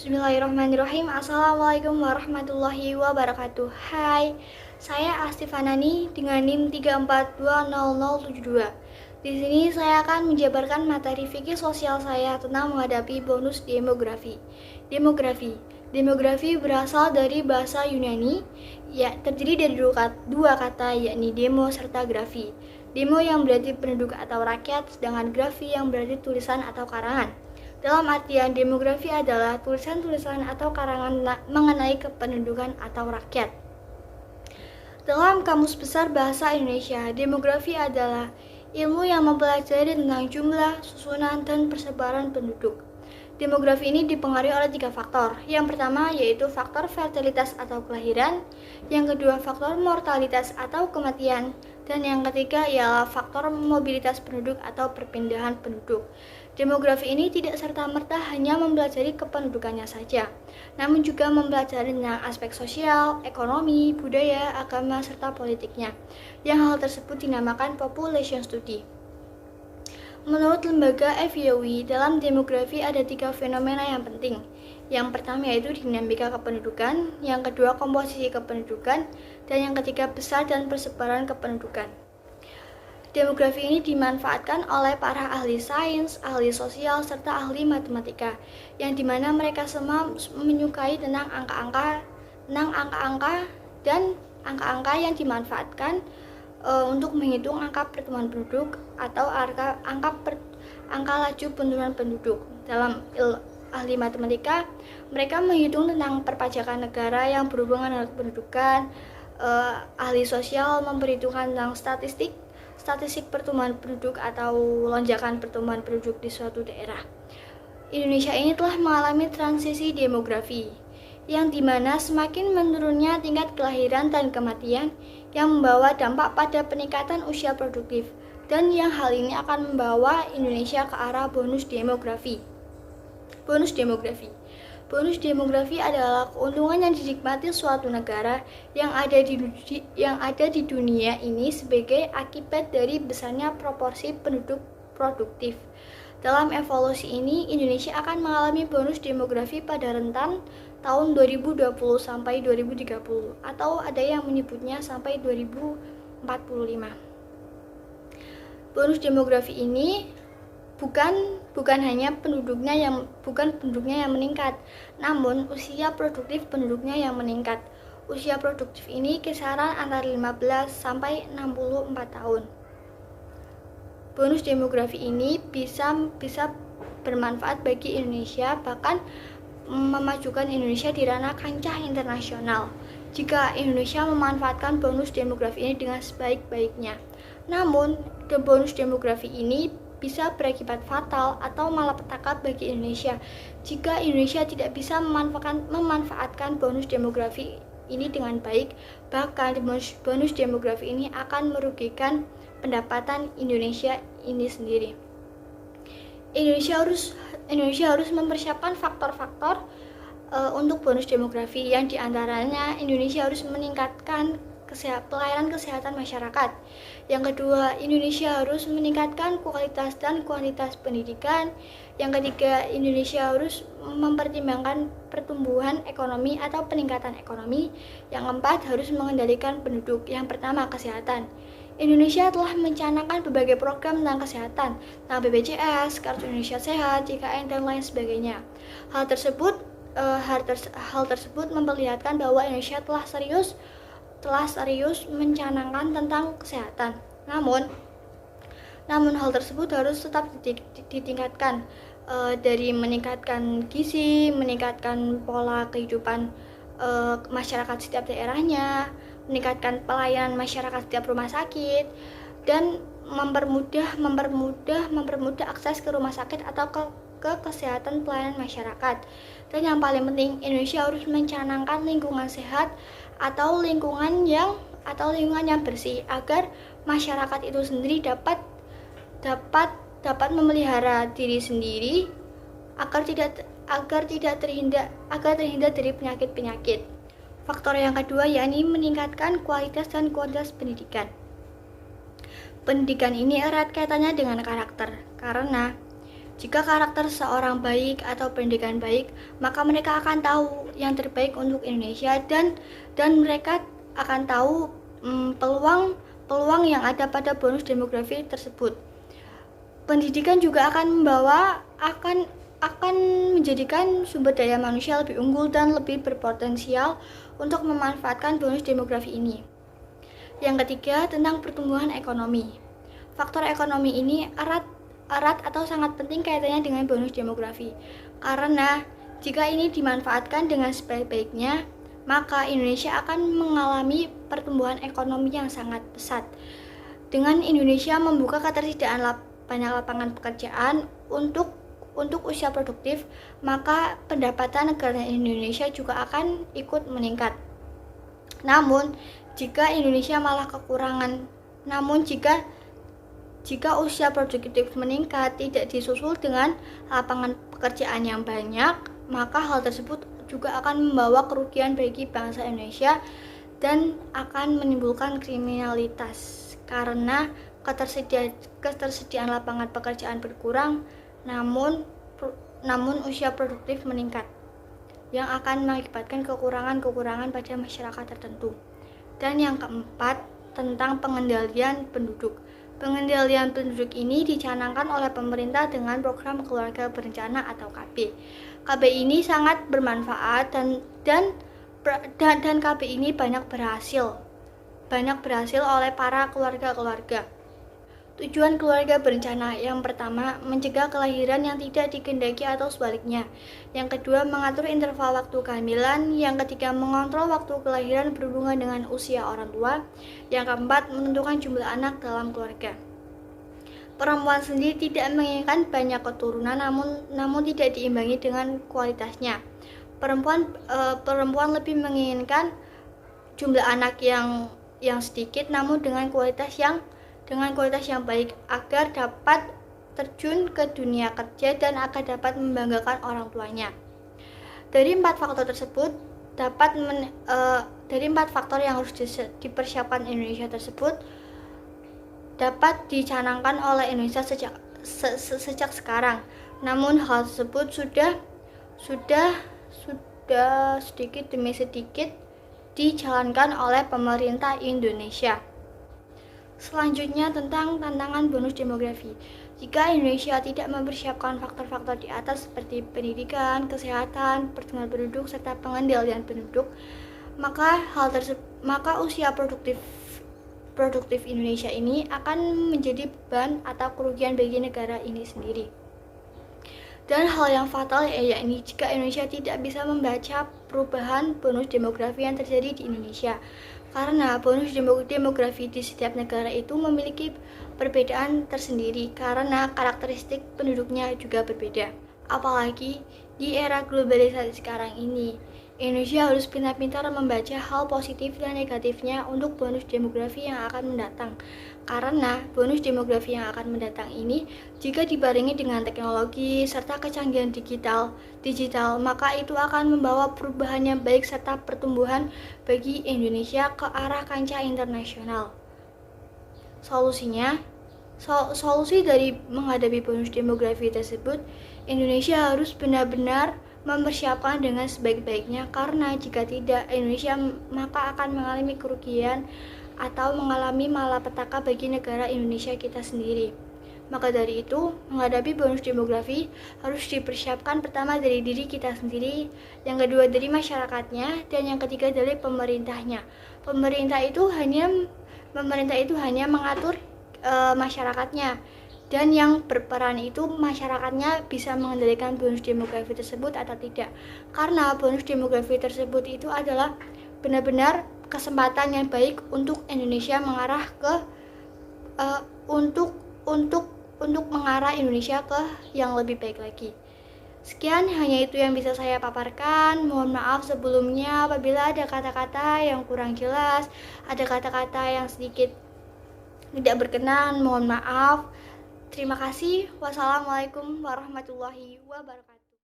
Bismillahirrahmanirrahim. Assalamualaikum warahmatullahi wabarakatuh. Hai, saya Astifanani dengan NIM 3420072. Di sini saya akan menjabarkan materi fikih sosial saya tentang menghadapi bonus demografi. Demografi berasal dari bahasa Yunani, terdiri dari dua kata, yakni demo serta grafi. Demo yang berarti penduduk atau rakyat, sedangkan grafi yang berarti tulisan atau karangan. Dalam artian, demografi adalah tulisan-tulisan atau karangan mengenai kependudukan atau rakyat. Dalam Kamus Besar Bahasa Indonesia, demografi adalah ilmu yang mempelajari tentang jumlah, susunan, dan persebaran penduduk. Demografi ini dipengaruhi oleh 3 faktor. Yang pertama yaitu faktor fertilitas atau kelahiran, yang kedua faktor mortalitas atau kematian, dan yang ketiga ialah faktor mobilitas penduduk atau perpindahan penduduk. Demografi ini tidak serta-merta hanya mempelajari kependudukannya saja, namun juga mempelajari tentang aspek sosial, ekonomi, budaya, agama, serta politiknya, yang hal tersebut dinamakan population study. Menurut lembaga FYOI, dalam demografi ada 3 fenomena yang penting. Yang pertama yaitu dinamika kependudukan, yang kedua komposisi kependudukan, dan yang ketiga besar dan persebaran kependudukan. Demografi ini dimanfaatkan oleh para ahli sains, ahli sosial, serta ahli matematika, yang dimana mereka semua menyukai tentang angka-angka dan angka-angka yang dimanfaatkan untuk menghitung angka pertumbuhan penduduk atau angka laju penurunan penduduk. Dalam ahli matematika, mereka menghitung tentang perpajakan negara yang berhubungan dengan kependudukan. Ahli sosial memperhitungkan tentang statistik pertumbuhan penduduk atau lonjakan pertumbuhan penduduk di suatu daerah. Indonesia ini telah mengalami transisi demografi, yang dimana semakin menurunnya tingkat kelahiran dan kematian yang membawa dampak pada peningkatan usia produktif, dan yang hal ini akan membawa Indonesia ke arah bonus demografi. Bonus demografi adalah keuntungan yang dinikmati suatu negara yang ada di dunia ini sebagai akibat dari besarnya proporsi penduduk produktif. Dalam evolusi ini, Indonesia akan mengalami bonus demografi pada rentan tahun 2020 sampai 2030, atau ada yang menyebutnya sampai 2045. Bonus demografi ini bukan hanya penduduknya yang meningkat, namun usia produktif penduduknya yang meningkat. Usia produktif ini kisaran antara 15 sampai 64 tahun. Bonus demografi ini bisa bermanfaat bagi Indonesia, bahkan memajukan Indonesia di ranah kancah internasional jika Indonesia memanfaatkan bonus demografi ini dengan sebaik-baiknya. Namun, bonus demografi ini bisa berakibat fatal atau malapetaka bagi Indonesia jika Indonesia tidak bisa memanfaatkan bonus demografi ini dengan baik. Bahkan bonus demografi ini akan merugikan pendapatan Indonesia ini sendiri. Indonesia harus mempersiapkan faktor-faktor untuk bonus demografi, yang diantaranya Indonesia harus meningkatkan pelayanan kesehatan masyarakat. Yang kedua, Indonesia harus meningkatkan kualitas dan kuantitas pendidikan. Yang ketiga, Indonesia harus mempertimbangkan pertumbuhan ekonomi atau peningkatan ekonomi. Yang keempat, harus mengendalikan penduduk. Yang pertama, kesehatan. Indonesia telah mencanangkan berbagai program tentang kesehatan, tentang BPJS, Kartu Indonesia Sehat, JKN, dan lain sebagainya. Hal tersebut memperlihatkan bahwa Indonesia telah serius mencanangkan tentang kesehatan. Namun hal tersebut harus tetap ditingkatkan, dari meningkatkan gizi, meningkatkan pola kehidupan masyarakat setiap daerahnya, meningkatkan pelayanan masyarakat setiap rumah sakit, dan mempermudah akses ke rumah sakit atau ke kesehatan pelayanan masyarakat. Dan yang paling penting, Indonesia harus mencanangkan lingkungan sehat atau lingkungan yang bersih, agar masyarakat itu sendiri dapat memelihara diri sendiri agar terhindar dari penyakit-penyakit. Faktor yang kedua yakni meningkatkan kualitas dan kuantitas pendidikan. Pendidikan ini erat kaitannya dengan karakter, karena Jika karakter seorang baik atau pendidikan baik, maka mereka akan tahu yang terbaik untuk Indonesia dan mereka akan tahu peluang yang ada pada bonus demografi tersebut. Pendidikan juga akan menjadikan sumber daya manusia lebih unggul dan lebih berpotensial untuk memanfaatkan bonus demografi ini. Yang ketiga, tentang pertumbuhan ekonomi. Faktor ekonomi ini erat atau sangat penting kaitannya dengan bonus demografi. Karena jika ini dimanfaatkan dengan sebaik-baiknya, maka Indonesia akan mengalami pertumbuhan ekonomi yang sangat pesat. Dengan Indonesia membuka ketersediaan banyak lapangan pekerjaan untuk usia produktif, maka pendapatan negara Indonesia juga akan ikut meningkat. Namun, jika usia produktif meningkat tidak disusul dengan lapangan pekerjaan yang banyak, maka hal tersebut juga akan membawa kerugian bagi bangsa Indonesia dan akan menimbulkan kriminalitas karena ketersediaan lapangan pekerjaan berkurang, namun usia produktif meningkat, yang akan mengakibatkan kekurangan pada masyarakat tertentu. Dan yang keempat, tentang pengendalian penduduk. Pengendalian penduduk ini dicanangkan oleh pemerintah dengan program keluarga berencana atau KB. KB ini sangat bermanfaat dan KB ini banyak berhasil oleh para keluarga. Tujuan keluarga berencana yang pertama, mencegah kelahiran yang tidak dikehendaki atau sebaliknya. Yang kedua, mengatur interval waktu kehamilan. Yang ketiga, mengontrol waktu kelahiran berhubungan dengan usia orang tua. Yang keempat, menentukan jumlah anak dalam keluarga. Perempuan sendiri tidak menginginkan banyak keturunan, namun tidak diimbangi dengan kualitasnya. Perempuan lebih menginginkan jumlah anak yang sedikit, namun dengan kualitas yang baik agar dapat terjun ke dunia kerja dan agar dapat membanggakan orang tuanya. Dari empat faktor yang harus dipersiapkan Indonesia tersebut dapat dicanangkan oleh Indonesia sejak sekarang. Namun hal tersebut sudah sedikit demi sedikit dijalankan oleh pemerintah Indonesia. Selanjutnya, tentang tantangan bonus demografi. Jika Indonesia tidak mempersiapkan faktor-faktor di atas seperti pendidikan, kesehatan, pertumbuhan penduduk, serta pengendalian penduduk, maka usia produktif Indonesia ini akan menjadi beban atau kerugian bagi negara ini sendiri. Dan hal yang fatal yakni jika Indonesia tidak bisa membaca perubahan bonus demografi yang terjadi di Indonesia. Karena bonus demografi di setiap negara itu memiliki perbedaan tersendiri karena karakteristik penduduknya juga berbeda. Apalagi di era globalisasi sekarang ini, Indonesia harus pintar-pintar membaca hal positif dan negatifnya untuk bonus demografi yang akan mendatang. Karena bonus demografi yang akan mendatang ini jika dibarengi dengan teknologi serta kecanggihan digital, maka itu akan membawa perubahan yang baik serta pertumbuhan bagi Indonesia ke arah kancah internasional. Solusi dari menghadapi bonus demografi tersebut, Indonesia harus benar-benar mempersiapkan dengan sebaik-baiknya, karena jika tidak, Indonesia maka akan mengalami kerugian atau mengalami malapetaka bagi negara Indonesia kita sendiri. Maka dari itu, menghadapi bonus demografi harus dipersiapkan pertama dari diri kita sendiri, yang kedua dari masyarakatnya, dan yang ketiga dari pemerintahnya. Pemerintah itu hanya mengatur masyarakatnya, dan yang berperan itu masyarakatnya bisa mengendalikan bonus demografi tersebut atau tidak. Karena bonus demografi tersebut itu adalah benar-benar kesempatan yang baik untuk Indonesia mengarah ke untuk mengarah Indonesia ke yang lebih baik lagi. Sekian, hanya itu yang bisa saya paparkan. Mohon maaf sebelumnya apabila ada kata-kata yang kurang jelas, ada kata-kata yang sedikit tidak berkenan, mohon maaf. Terima kasih. Wassalamualaikum warahmatullahi wabarakatuh.